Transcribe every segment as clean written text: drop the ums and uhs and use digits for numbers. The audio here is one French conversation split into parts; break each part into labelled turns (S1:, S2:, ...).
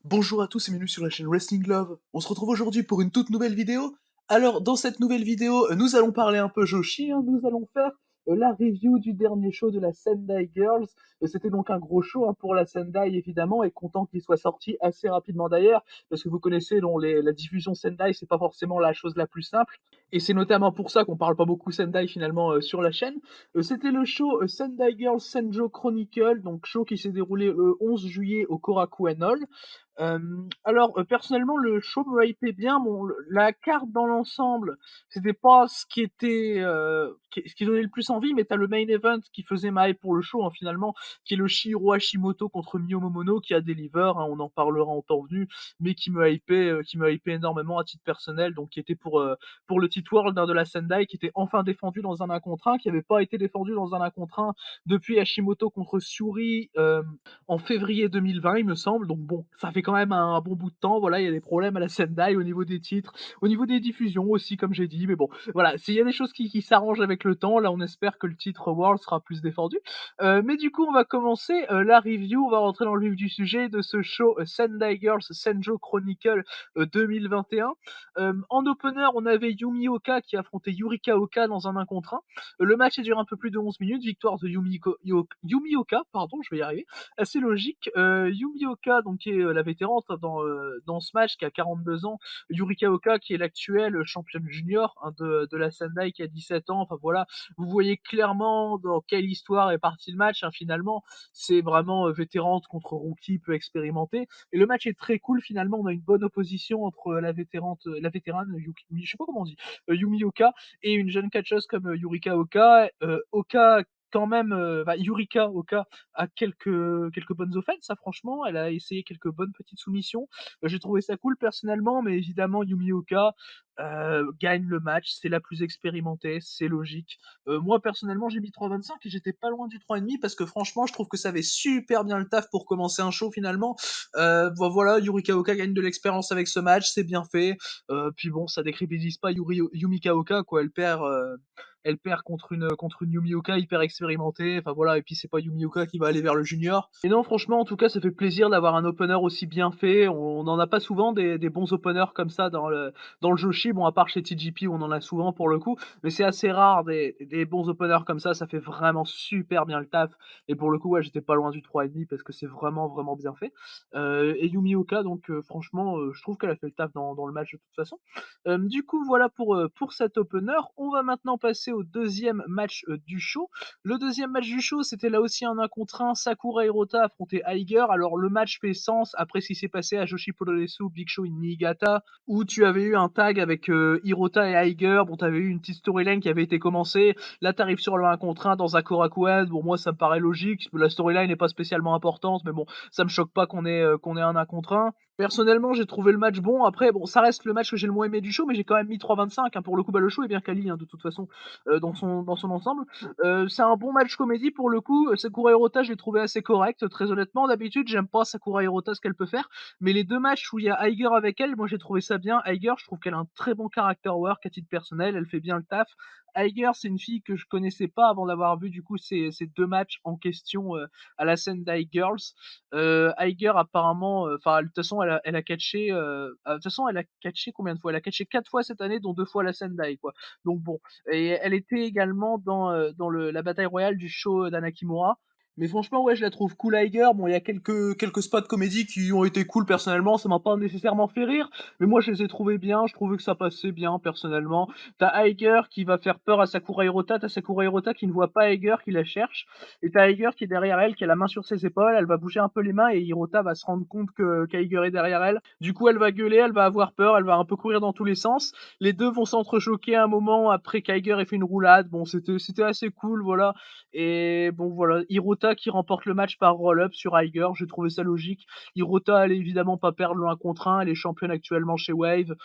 S1: Bonjour à tous et bienvenue sur la chaîne Wrestling Love. On se retrouve aujourd'hui pour une toute nouvelle vidéo. Alors, dans cette nouvelle vidéo, nous allons parler un peu Joshi, hein. Nous allons faire la review du dernier show de la Sendai Girls. C'était donc un gros show, hein, pour la Sendai évidemment, et content qu'il soit sorti assez rapidement d'ailleurs, parce que vous connaissez, la diffusion Sendai, c'est pas forcément la chose la plus simple. Et c'est notamment pour ça qu'on parle pas beaucoup Sendai finalement sur la chaîne. C'était le show Sendai Girls Senjo Chronicle, donc show qui s'est déroulé le 11 juillet au Korakuen Hall. Personnellement, le show me hypait bien. Bon, la carte dans l'ensemble, c'était pas ce qui était, ce qui donnait le plus envie, mais t'as le main event qui faisait ma hype pour le show, hein, finalement, qui est le Shiro Hashimoto contre Mio Momono, qui a deliver, hein, on en parlera en temps venu, mais qui me hypait énormément à titre personnel, donc qui était pour le titre World, hein, de la Sendai, qui était enfin défendu dans un 1 contre 1, qui avait pas été défendu dans un 1 contre 1 depuis Hashimoto contre Syuri, en février 2020, il me semble. Donc bon, ça fait quand même un bon bout de temps. Voilà, il y a des problèmes à la Sendai au niveau des titres, au niveau des diffusions aussi, comme j'ai dit. Mais bon, voilà, il y a des choses qui s'arrangent avec le temps. Là, on espère que le titre World sera plus défendu. Mais du coup, on va commencer la review. On va rentrer dans le vif du sujet de ce show Sendai Girls Senjo Chronicle 2021. En opener, on avait Yumi Oka qui affrontait Yurika Oka dans un 1 contre 1. Le match a duré un peu plus de 11 minutes. Victoire de Yumi Oka, pardon, je vais y arriver, assez logique. Yumi Oka, donc, qui est la vétérante dans ce match, qui a 42 ans. Yurika Oka, qui est l'actuelle championne junior, hein, de la Sendai, qui a 17 ans. Enfin voilà, vous voyez clairement dans quelle histoire est parti le match, hein, finalement. C'est vraiment vétérante contre rookie peu expérimenté. Et le match est très cool, finalement. On a une bonne opposition entre la vétérane, je sais pas comment on dit, Yumi Oka, et une jeune catcheuse comme Yurika Oka. Oka, quand même, Yurika Oka a quelques bonnes offenses, ça, franchement. Elle a essayé quelques bonnes petites soumissions. J'ai trouvé ça cool personnellement, mais évidemment, Yumi Oka gagne le match. C'est la plus expérimentée, c'est logique. Moi, personnellement, j'ai mis 3,25 et j'étais pas loin du 3,5 parce que franchement, je trouve que ça avait super bien le taf pour commencer un show finalement. Voilà, Yurika Oka gagne de l'expérience avec ce match, c'est bien fait. Puis bon, ça décrédibilise pas Yumi Kaoka, quoi. Elle perd contre une Yumioka hyper expérimentée. Enfin voilà, et puis c'est pas Yumioka qui va aller vers le junior. Et non, franchement, en tout cas, ça fait plaisir d'avoir un opener aussi bien fait. On n'en a pas souvent des bons openers comme ça dans le Joshi. Bon, à part chez TGP où on en a souvent pour le coup, mais c'est assez rare des bons openers comme ça fait vraiment super bien le taf. Et pour le coup, ouais, j'étais pas loin du 3,5 parce que c'est vraiment, vraiment bien fait. Et Yumioka, donc franchement, je trouve qu'elle a fait le taf dans le match de toute façon. Du coup, voilà pour cet opener. On va maintenant passer au deuxième match du show. Le deuxième match du show, c'était là aussi un 1 contre 1. Sakura Hirota affrontait Aiger. Alors, le match fait sens après ce qui s'est passé à Joshi Puroresu Big Show in Niigata, où tu avais eu un tag avec Hirota et Aiger. Bon, tu avais eu une petite storyline qui avait été commencée. Là, tu arrives sur le 1 contre 1 dans un Korakuen. Bon, moi, ça me paraît logique. La storyline n'est pas spécialement importante, mais bon, ça me choque pas qu'on ait un 1 contre 1. Personnellement, j'ai trouvé le match bon. Après, bon, ça reste le match que j'ai le moins aimé du show, mais j'ai quand même mis 3,25, hein. Pour le coup, bah, le show est bien quali, hein, de toute façon, dans son ensemble. C'est un bon match comédie pour le coup. Sakura Hirota, je l'ai trouvé assez correct, très honnêtement. D'habitude, j'aime pas Sakura Hirota, ce qu'elle peut faire, mais les deux matchs où il y a Aiger avec elle, moi j'ai trouvé ça bien. Aiger, je trouve qu'elle a un très bon character work à titre personnel, elle fait bien le taf. Aiger, c'est une fille que je connaissais pas avant d'avoir vu du coup ces deux matchs en question à la Sendai Girls. Aiger apparemment, enfin de toute façon elle a catché, de toute façon elle a catché combien de fois? Elle a catché 4 fois cette année, dont 2 fois à la Sendai, quoi. Donc bon, et elle était également dans la bataille royale du show d'Anakimura. Mais franchement, ouais, je la trouve cool, Aiger. Bon, il y a quelques spots comédie qui ont été cool personnellement, ça m'a pas nécessairement fait rire, mais moi je les ai trouvés bien, je trouvais que ça passait bien personnellement. T'as Aiger qui va faire peur à Sakura Hirota, t'as Sakura Hirota qui ne voit pas Aiger, qui la cherche, et t'as Aiger qui est derrière elle, qui a la main sur ses épaules, elle va bouger un peu les mains et Hirota va se rendre compte que qu'Aiger est derrière elle. Du coup, elle va gueuler, elle va avoir peur, elle va un peu courir dans tous les sens. Les deux vont s'entrechoquer un moment après qu'Aiger ait fait une roulade. Bon, c'était assez cool, voilà. Et bon, voilà, Hirota qui remporte le match par roll-up sur Aiger, j'ai trouvé ça logique. Hirota allait évidemment pas perdre le 1 contre 1, elle est championne actuellement chez Wave.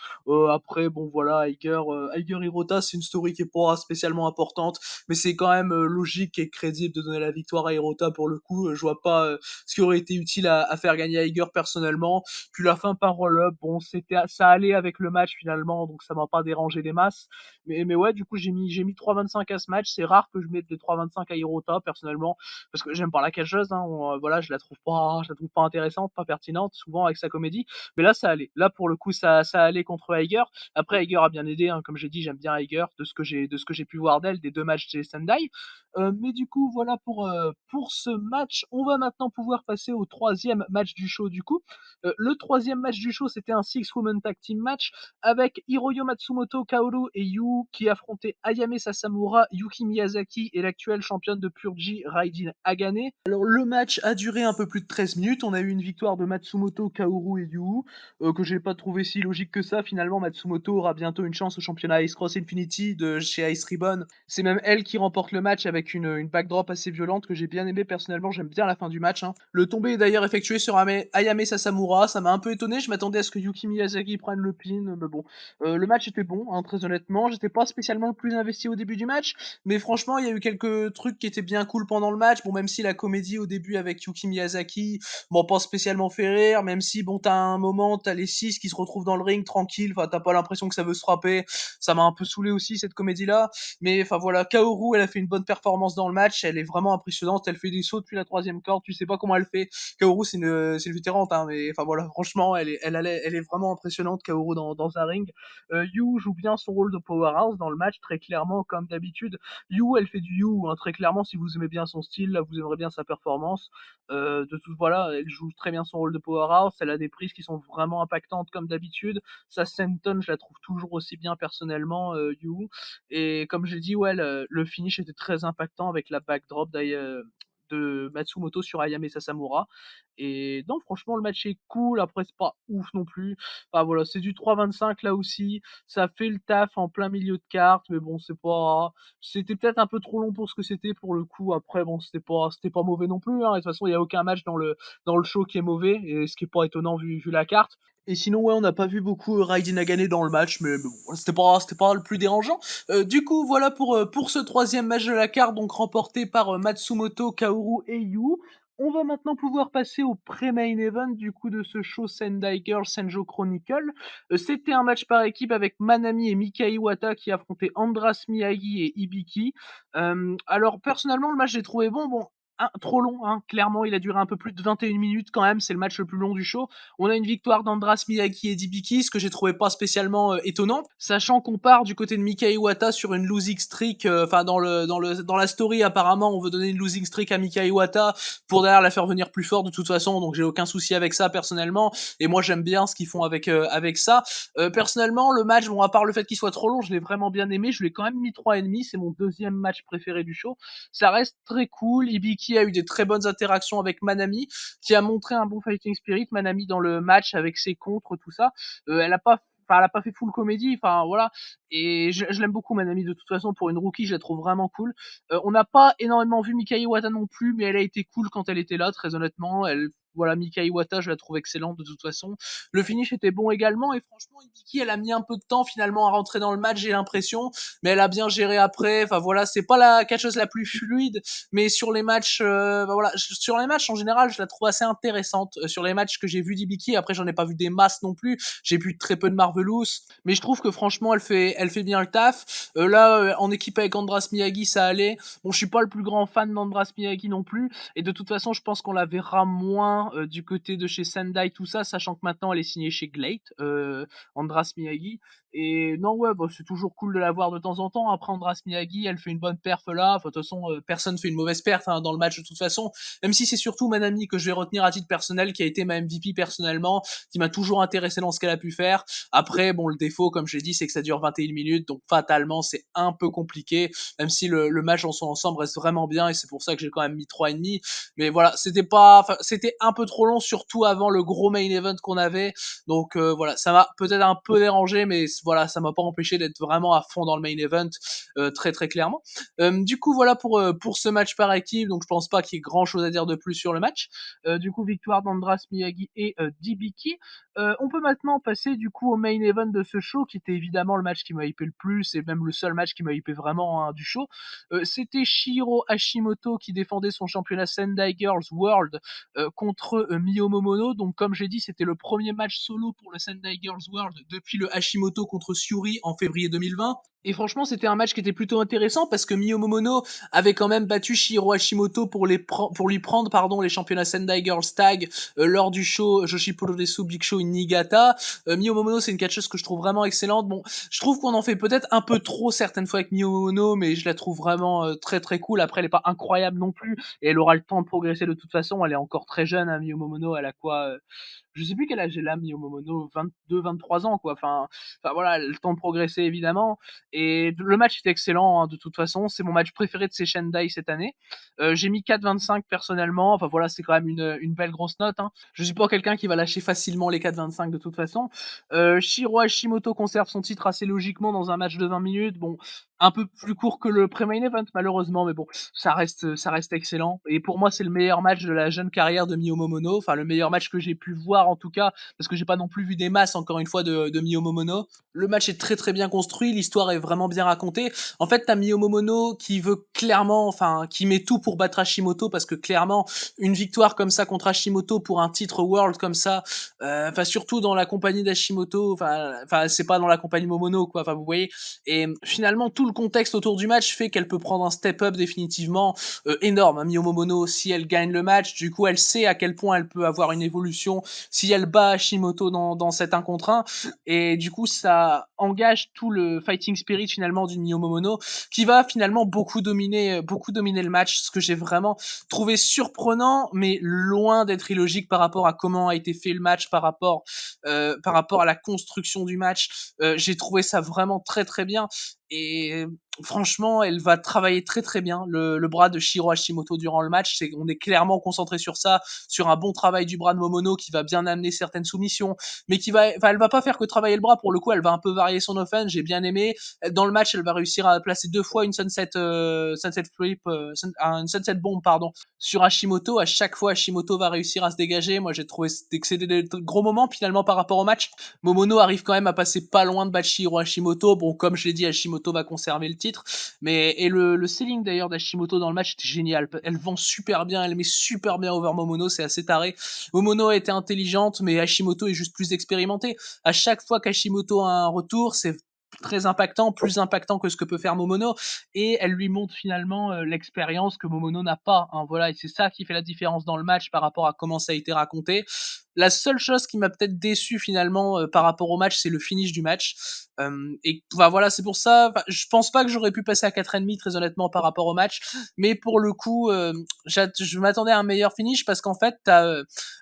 S1: Après, bon, voilà, Aiger Hirota, c'est une story qui est pas spécialement importante, mais c'est quand même logique et crédible de donner la victoire à Hirota pour le coup. Je vois pas ce qui aurait été utile à faire gagner Aiger personnellement. Puis la fin par roll-up, bon, ça allait avec le match finalement, donc ça m'a pas dérangé des masses. Mais ouais, du coup, j'ai mis 3,25 à ce match. C'est rare que je mette des 3,25 à Hirota, personnellement, parce que j'aime pas la cageuse, hein, voilà, je la trouve pas intéressante, pas pertinente, souvent avec sa comédie, mais là, ça allait. Là, pour le coup, ça allait contre Hager. Après, Hager a bien aidé, hein, comme j'ai dit, j'aime bien Hager, de ce que j'ai pu voir d'elle, des 2 matchs chez Sendai. Mais du coup, voilà pour ce match. On va maintenant pouvoir passer au troisième match du show, du coup. Le troisième match du show, c'était un six-woman tag team match avec Hiroyo Matsumoto, Kaoru et Yu qui affrontaient Ayame Sasamura, Yuki Miyazaki et l'actuelle championne de Pure G, Raijin Hagane. Alors le match a duré un peu plus de 13 minutes. On a eu une victoire de Matsumoto, Kaoru et Yu, que j'ai pas trouvé si logique que ça. Finalement, Matsumoto aura bientôt une chance au championnat Ice Cross Infinity de chez Ice Ribbon. C'est même elle qui remporte le match avec une backdrop assez violente que j'ai bien aimé personnellement. J'aime bien la fin du match, hein. Le tombé est d'ailleurs effectué sur Ayame Sasamura. Ça m'a un peu étonné. Je m'attendais à ce que Yuki Miyazaki prenne le pin, mais bon. Le match était bon, hein, très honnêtement. J'étais pas spécialement le plus investi au début du match, mais franchement, il y a eu quelques trucs qui étaient bien cool pendant le match. Bon, même si la comédie au début avec Yuki Miyazaki m'ont pas spécialement fait rire, même si, bon, t'as un moment, t'as les 6 qui se retrouvent dans le ring tranquille, enfin, t'as pas l'impression que ça veut se frapper. Ça m'a un peu saoulé aussi, cette comédie-là. Mais, enfin, voilà, Kaoru, elle a fait une bonne performance dans le match, elle est vraiment impressionnante, elle fait des sauts depuis la troisième corde, tu sais pas comment elle fait. Kaoru, c'est une vétérante, hein, mais, enfin, voilà, franchement, elle est vraiment impressionnante, Kaoru, dans un ring. Yu joue bien son rôle de powerhouse dans le match, très clairement, comme d'habitude. Yu, elle fait du Yu, hein, très clairement, si vous aimez bien son style, là, vous aimerez bien sa performance. Voilà, elle joue très bien son rôle de powerhouse, elle a des prises qui sont vraiment impactantes comme d'habitude. Sa senton, je la trouve toujours aussi bien personnellement, Yu. Et comme j'ai dit, ouais, le finish était très impactant avec la backdrop de Matsumoto sur Ayame Sasamura. Et non, franchement, le match est cool. Après, c'est pas ouf non plus. Enfin voilà, c'est du 3,25 là aussi. Ça fait le taf en plein milieu de carte, mais bon, c'était peut-être un peu trop long pour ce que c'était pour le coup. Après, bon, c'était pas mauvais non plus, hein. Et de toute façon, il y a aucun match dans le show qui est mauvais, et ce qui est pas étonnant vu la carte. Et sinon, ouais, on n'a pas vu beaucoup Raiden Nagane dans le match, mais bon, c'était pas le plus dérangeant. Du coup, voilà pour ce troisième match de la carte, donc remporté par Matsumoto, Kaoru et Yu. On va maintenant pouvoir passer au pré-main event du coup de ce show Sendai Girl Senjo Chronicle. C'était un match par équipe avec Manami et Mika Iwata qui affrontaient Andras Miyagi et Ibiki. Alors personnellement, le match j'ai trouvé bon, trop long, hein, clairement, il a duré un peu plus de 21 minutes quand même, c'est le match le plus long du show. On a une victoire d'Andras Miyagi et d'Ibiki, ce que j'ai trouvé pas spécialement étonnant, sachant qu'on part du côté de Mika Iwata sur une losing streak. Enfin, dans la story, apparemment, on veut donner une losing streak à Mika Iwata pour derrière la faire venir plus fort de toute façon, donc j'ai aucun souci avec ça personnellement. Et moi, j'aime bien ce qu'ils font avec ça. Personnellement, le match, bon, à part le fait qu'il soit trop long, je l'ai vraiment bien aimé. Je l'ai quand même mis 3,5. C'est mon deuxième match préféré du show. Ça reste très cool. Ibiki a eu des très bonnes interactions avec Manami, qui a montré un bon fighting spirit. Manami dans le match avec ses contres, tout ça. Elle a pas fait full comédie, enfin voilà. Et je l'aime beaucoup, Manami, de toute façon. Pour une rookie, je la trouve vraiment cool. On n'a pas énormément vu Mika Iwata non plus, mais elle a été cool quand elle était là, très honnêtement. Voilà, Mika Iwata, je la trouve excellente de toute façon. Le finish était bon également, et franchement, Ibiki, elle a mis un peu de temps finalement à rentrer dans le match, j'ai l'impression, mais elle a bien géré après. Enfin voilà, c'est pas la catcheuse la plus fluide, mais sur les matchs, voilà, sur les matchs en général, je la trouve assez intéressante. Sur les matchs que j'ai vu d'Ibiki, après j'en ai pas vu des masses non plus, j'ai vu très peu de Marvelous, mais je trouve que franchement, elle fait bien le taf. Là, en équipe avec Andras Miyagi, ça allait. Bon, je suis pas le plus grand fan d'Andras Miyagi non plus, et de toute façon, je pense qu'on la verra moins du côté de chez Sendai, tout ça, sachant que maintenant elle est signée chez Glade, Andras Miyagi. Et non, ouais, bah, c'est toujours cool de la voir de temps en temps. Après, Andras Miyagi, elle fait une bonne perf là. Enfin, de toute façon, personne fait une mauvaise perf, hein, dans le match de toute façon. Même si c'est surtout Manami que je vais retenir à titre personnel, qui a été ma MVP personnellement, qui m'a toujours intéressé dans ce qu'elle a pu faire. Après, bon, le défaut, comme j'ai dit, c'est que ça dure 21 minutes, donc fatalement, c'est un peu compliqué, même si le match en son ensemble reste vraiment bien, et c'est pour ça que j'ai quand même mis 3,5. Mais voilà, c'était un peu trop long, surtout avant le gros main event qu'on avait. Donc voilà, ça m'a peut-être un peu dérangé, mais voilà, ça m'a pas empêché d'être vraiment à fond dans le main event, très très clairement. Du coup, voilà pour ce match par équipe, donc je pense pas qu'il y ait grand chose à dire de plus sur le match. Du coup, victoire d'Andras Miyagi et d'Ibiki. On peut maintenant passer du coup au main event de ce show, qui était évidemment le match qui m'a hypé le plus, et même le seul match qui m'a hypé vraiment, hein, du show. C'était Shiro Hashimoto qui défendait son championnat Sendai Girls World contre Miyo Momono. Donc comme j'ai dit, c'était le premier match solo pour le Sendai Girls World depuis le Hashimoto contre Syuri en février 2020. Et franchement, c'était un match qui était plutôt intéressant parce que Miyu Momono avait quand même battu Shiro Hashimoto pour lui prendre pardon les championnats Sendai Girls Tag lors du show Joshi Puroresu Big Show in Niigata. Miyu Momono, c'est une catcheuse que je trouve vraiment excellente. Bon, je trouve qu'on en fait peut-être un peu trop certaines fois avec Miyu Momono, mais je la trouve vraiment très très cool. Après, elle est pas incroyable non plus et elle aura le temps de progresser de toute façon. Elle est encore très jeune, hein, Miyu Momono. Elle a quoi je sais plus quel âge elle a, Miyu Momono, 22-23 ans, quoi. Enfin voilà, elle a le temps de progresser évidemment. Et le match était excellent, hein, de toute façon. C'est mon match préféré de ces Sendai cette année. J'ai mis 4,25 personnellement. Enfin voilà, c'est quand même une belle grosse note, hein. Je suis pas quelqu'un qui va lâcher facilement les 4,25 de toute façon. Shiro Hashimoto conserve son titre assez logiquement dans un match de 20 minutes. Bon, un peu plus court que le pré-main event malheureusement, mais bon, ça reste excellent. Et pour moi, c'est le meilleur match de la jeune carrière de Miyu Momono. Enfin, le meilleur match que j'ai pu voir en tout cas, parce que j'ai pas non plus vu des masses encore une fois de Miyu Momono. Le match est très très bien construit, l'histoire est vraiment bien racontée. En fait, t'as Miyu Momono qui veut clairement, enfin, qui met tout pour battre Hashimoto parce que clairement, une victoire comme ça contre Hashimoto pour un titre World comme ça, enfin surtout dans la compagnie d'Hashimoto, enfin c'est pas dans la compagnie Momono quoi, enfin vous voyez. Et finalement, tout le contexte autour du match fait qu'elle peut prendre un step up définitivement énorme. Hein, Miyu Momono, si elle gagne le match, du coup, elle sait à quel point elle peut avoir une évolution si elle bat Hashimoto dans cet 1 contre 1 et du coup ça engage tout le fighting spirit finalement du Miyu Momono qui va finalement beaucoup dominer le match, ce que j'ai vraiment trouvé surprenant mais loin d'être illogique par rapport à comment a été fait le match, par rapport à la construction du match. J'ai trouvé ça vraiment très très bien et franchement, elle va travailler très très bien le bras de Shiro Hashimoto durant le match. On est clairement concentré sur ça, sur un bon travail du bras de Momono qui va bien amener certaines soumissions, mais elle va pas faire que travailler le bras. Pour le coup, elle va un peu varier son offense. J'ai bien aimé. Dans le match, elle va réussir à placer 2 fois une sunset flip, une sunset bomb pardon, sur Hashimoto. À chaque fois, Hashimoto va réussir à se dégager. Moi, j'ai trouvé que c'était des gros moments finalement par rapport au match. Momono arrive quand même à passer pas loin de Bachiro Hashimoto. Bon, comme je l'ai dit, Hashimoto va conserver le titre. Mais et le selling d'ailleurs d'Hashimoto dans le match était génial. Elle vend super bien, elle met super bien over Momono, c'est assez taré. Momono a été intelligente, mais Hashimoto est juste plus expérimenté. À chaque fois qu'Hashimoto a un retour, c'est très impactant, plus impactant que ce que peut faire Momono, et elle lui montre finalement l'expérience que Momono n'a pas. Hein, voilà, et c'est ça qui fait la différence dans le match par rapport à comment ça a été raconté. La seule chose qui m'a peut-être déçu finalement par rapport au match, c'est le finish du match. Et bah, voilà, c'est pour ça, je pense pas que j'aurais pu passer à 4,5 très honnêtement par rapport au match, mais pour le coup, je m'attendais à un meilleur finish parce qu'en fait, t'as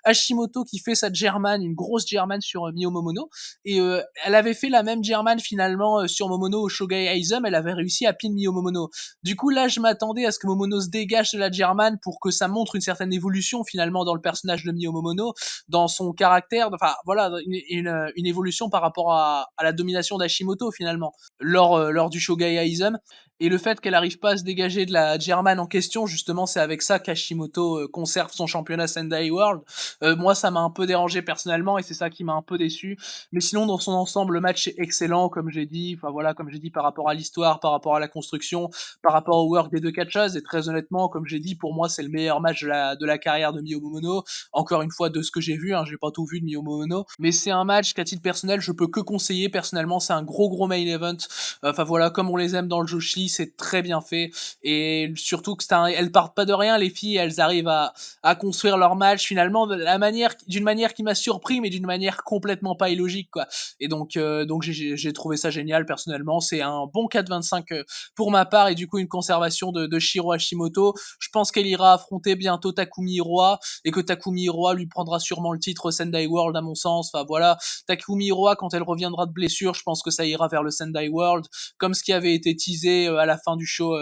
S1: Hashimoto qui fait sa German, une grosse German sur Miyu Momono, et elle avait fait la même German finalement sur Momono au Shogai Aizum, elle avait réussi à pin Miyu Momono. Du coup, là, je m'attendais à ce que Momono se dégage de la German pour que ça montre une certaine évolution finalement dans le personnage de Miyu Momono, dans son caractère, enfin voilà, une évolution par rapport à la domination d'Hashimoto finalement lors du Shogai Aizum. Et le fait qu'elle arrive pas à se dégager de la German en question, justement, c'est avec ça qu'Hashimoto conserve son championnat Sendai World. Moi, ça m'a un peu dérangé personnellement et c'est ça qui m'a un peu déçu. Mais sinon, dans son ensemble, le match est excellent, comme j'ai dit. Enfin voilà, comme j'ai dit, par rapport à l'histoire, par rapport à la construction, par rapport au work des deux catcheuses. Et très honnêtement, comme j'ai dit, pour moi, c'est le meilleur match de la carrière de Miyu Momono. Encore une fois, de ce que j'ai vu, hein, j'ai pas tout vu de Miyu Momono, mais c'est un match qu'à titre personnel, je peux que conseiller. Personnellement, c'est un gros main event. Enfin voilà, comme on les aime dans le Joshi, c'est très bien fait. Et surtout que elles partent pas de rien, les filles, elles arrivent à construire leur match finalement d'une manière qui m'a surpris, mais d'une manière complètement pas illogique, quoi. Et donc j'ai trouvé ça génial personnellement. C'est un bon 4,25 pour ma part, et du coup une conservation de Shiro Hashimoto. Je pense qu'elle ira affronter bientôt Takumi Iroha, et que Takumi Iroha lui prendra sûrement le titre Sendai World à mon sens. Enfin voilà, Takumi Iroha quand elle reviendra de blessure, je pense que ça ira vers le Sendai World, comme ce qui avait été teasé à la fin du show.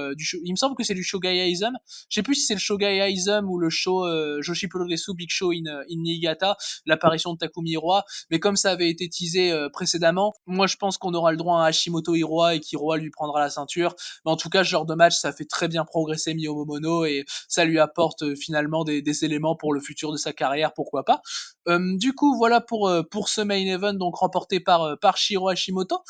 S1: Il me semble que c'est du Shogai Aizum. Je sais plus si c'est le Shogai Aizum ou le show Joshi Puroresu Big Show in Niigata, l'apparition de Takumi Iroha, mais comme ça avait été teasé précédemment, moi je pense qu'on aura le droit à Hashimoto Iroha et qu'Iroha lui prendra la ceinture. Mais en tout cas, ce genre de match, ça fait très bien progresser Miyu Momono et ça lui apporte finalement des éléments pour le futur de sa carrière, pourquoi pas. Du coup, voilà pour ce main event donc remporté par Shiro Hashimoto.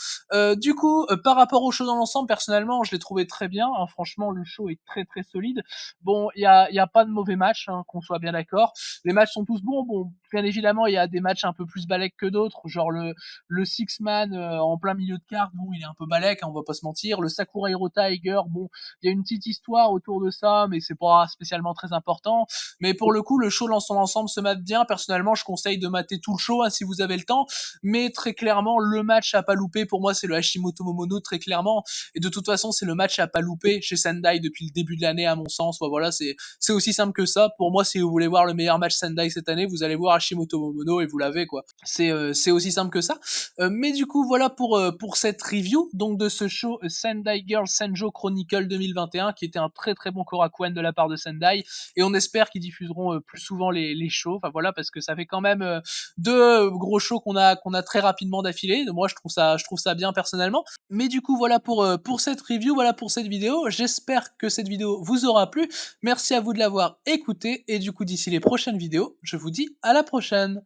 S1: Du coup, par rapport au show dans l'ensemble, personnellement, je l'ai trouvé très bien, hein. Franchement, le show est très, très solide. Bon, il y a pas de mauvais matchs, hein, qu'on soit bien d'accord. Les matchs sont tous bons. Bon, bien évidemment, il y a des matchs un peu plus balèques que d'autres, genre le six man, en plein milieu de carte, bon, il est un peu balèque, hein, on va pas se mentir. Le Sakura Hero Tiger, bon, il y a une petite histoire autour de ça, mais c'est pas spécialement très important. Mais pour le coup, le show dans son ensemble se mate bien. Personnellement, je conseille de mater tout le show, hein, si vous avez le temps. Mais très clairement, le match à pas louper, pour moi, c'est le Hashimoto Momono, très clairement. Et de toute façon, c'est le match à pas louper chez Sendai depuis le début de l'année, à mon sens. Voilà, c'est aussi simple que ça. Pour moi, si vous voulez voir le meilleur match Sendai cette année, vous allez voir Hashimoto Momono et vous l'avez, quoi. C'est aussi simple que ça. Mais du coup, voilà pour cette review donc de ce show Sendai Girl Senjo Chronicle 2021, qui était un très très bon Korakuen de la part de Sendai. Et on espère qu'ils diffuseront plus souvent les shows. Enfin voilà, parce que ça fait quand même deux gros shows qu'on a très rapidement d'affilée. Moi, je trouve ça bien personnellement. Mais du coup, voilà pour cette review, voilà pour cette vidéo. J'espère que cette vidéo vous aura plu. Merci à vous de l'avoir écouté. Et du coup, d'ici les prochaines vidéos, je vous dis à la prochaine.